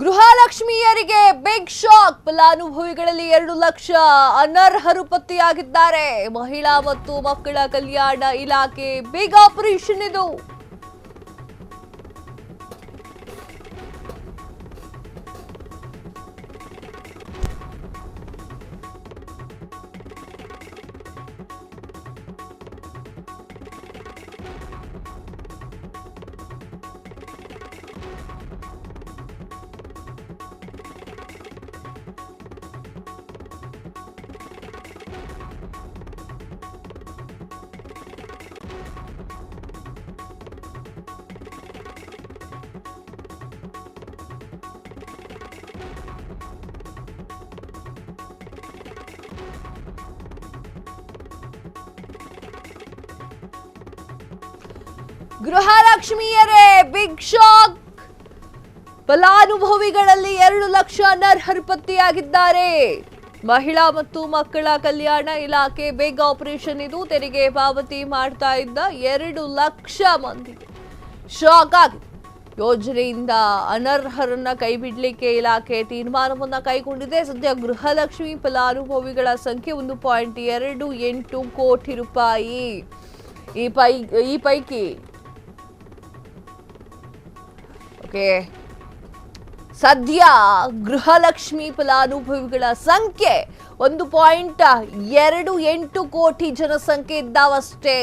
ಗೃಹಲಕ್ಷ್ಮಿಯರಿಗೆ big shock. ಫಲಾನುಭವಿಗಳಲ್ಲಿ 2 lakh ಅನರ್ಹರು ಪತ್ತೆಯಾಗಿದ್ದಾರೆ. ಮಹಿಳಾ ಮತ್ತು ಮಕ್ಕಳ ಕಲ್ಯಾಣ ಇಲಾಖೆ ಬಿಗ್ ಆಪರೇಷನ್ ಇದು. ಗೃಹಲಕ್ಷ್ಮಿಯರೇ ಬಿಗ್ ಶಾಕ್. ಫಲಾನುಭವಿಗಳಲ್ಲಿ 2 ಲಕ್ಷ ಅನರ್ಹರು ಪತ್ತೆಯಾಗಿದ್ದಾರೆ. ಮಹಿಳಾ ಮತ್ತು ಮಕ್ಕಳ ಕಲ್ಯಾಣ ಇಲಾಖೆ ಬಿಗ್ ಆಪರೇಷನ್ ಇದು. ತೆರಿಗೆ ಪಾವತಿ ಮಾಡ್ತಾ ಇದ್ದ 2 ಲಕ್ಷ ಮಂದಿ ಶಾಕ್ ಆಗಿದೆ. ಯೋಜನೆಯಿಂದ ಅನರ್ಹರನ್ನ ಕೈಬಿಡಲಿಕ್ಕೆ ಇಲಾಖೆ ತೀರ್ಮಾನವನ್ನ ಕೈಗೊಂಡಿದೆ. ಸದ್ಯ ಗೃಹಲಕ್ಷ್ಮಿ ಫಲಾನುಭವಿಗಳ ಸಂಖ್ಯೆ 1.28 ಕೋಟಿ ರೂಪಾಯಿ. ಈ ಪೈಕಿ ಸದ್ಯ ಗೃಹಲಕ್ಷ್ಮಿ ಫಲಾನುಭವಿಗಳ ಸಂಖ್ಯೆ 1.28 ಕೋಟಿ ಜನಸಂಖ್ಯೆ ಇದ್ದಾವಷ್ಟೇ.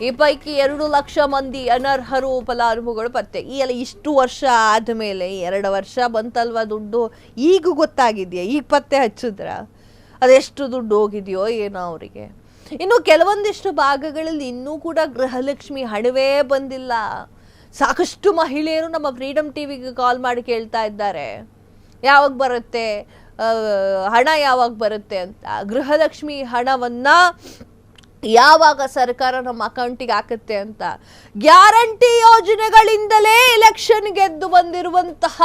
ಈ ಪೈಕಿ 2 ಲಕ್ಷ ಮಂದಿ ಅನರ್ಹರು ಫಲಾನುಭವಿಗಳು ಪತ್ತೆ. ಈ ಎಲ್ಲ ಇಷ್ಟು ವರ್ಷ ಆದಮೇಲೆ 2 ವರ್ಷ ಬಂತಲ್ವ ದುಡ್ಡು, ಈಗ ಗೊತ್ತಾಗಿದೆಯಾ? ಈಗ ಪತ್ತೆ ಹಚ್ಚಿದ್ರ ಅದೆಷ್ಟು ದುಡ್ಡು ಹೋಗಿದೆಯೋ ಏನೋ ಅವರಿಗೆ. ಇನ್ನು ಕೆಲವೊಂದಿಷ್ಟು ಭಾಗಗಳಲ್ಲಿ ಇನ್ನೂ ಕೂಡ ಗೃಹಲಕ್ಷ್ಮಿ ಹಣವೇ ಬಂದಿಲ್ಲ. ಸಾಕಷ್ಟು ಮಹಿಳೆಯರು ನಮ್ಮ ಫ್ರೀಡಮ್ ಟಿವಿಗೆ ಕಾಲ್ ಮಾಡಿ ಕೇಳ್ತಾ ಇದ್ದಾರೆ, ಯಾವಾಗ ಬರುತ್ತೆ ಹಣ, ಯಾವಾಗ ಬರುತ್ತೆ ಅಂತ. ಗೃಹಲಕ್ಷ್ಮಿ ಹಣವನ್ನ ಯಾವಾಗ ಸರ್ಕಾರ ನಮ್ಮ ಅಕೌಂಟಿಗೆ ಹಾಕುತ್ತೆ ಅಂತ. ಗ್ಯಾರಂಟಿ ಯೋಜನೆಗಳಿಂದಲೇ ಎಲೆಕ್ಷನ್ ಗೆದ್ದು ಬಂದಿರುವಂತಹ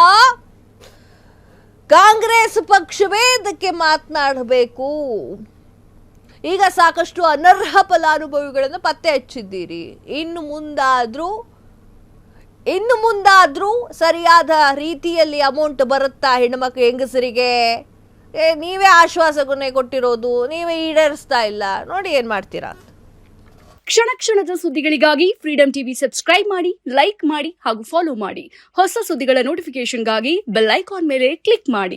ಕಾಂಗ್ರೆಸ್ ಪಕ್ಷವೇ ಇದಕ್ಕೆ ಮಾತನಾಡಬೇಕು. ಈಗ ಸಾಕಷ್ಟು ಅನರ್ಹ ಫಲಾನುಭವಿಗಳನ್ನು ಪತ್ತೆ ಹಚ್ಚಿದ್ದೀರಿ. ಇನ್ನು ಮುಂದಾದ್ರೂ ಸರಿಯಾದ ರೀತಿಯಲ್ಲಿ ಅಮೌಂಟ್ ಬರುತ್ತಾ ಹೆಣ್ಮಕ್ಳು ಹೆಂಗಸರಿಗೆ? ನೀವೇ ಆಶ್ವಾಸನೆ ಕೊಟ್ಟಿರೋದು, ನೀವೇ ಈಡೇರಿಸ್ತಾ ಇಲ್ಲ. ನೋಡಿ ಏನ್ ಮಾಡ್ತೀರಾ. ಕ್ಷಣ ಕ್ಷಣದ ಸುದ್ದಿಗಳಿಗಾಗಿ ಫ್ರೀಡಮ್ ಟಿವಿ ಸಬ್ಸ್ಕ್ರೈಬ್ ಮಾಡಿ, ಲೈಕ್ ಮಾಡಿ ಹಾಗೂ ಫಾಲೋ ಮಾಡಿ. ಹೊಸ ಸುದ್ದಿಗಳ ನೋಟಿಫಿಕೇಶನ್ಗಾಗಿ ಬೆಲ್ ಐಕಾನ್ ಮೇಲೆ ಕ್ಲಿಕ್ ಮಾಡಿ.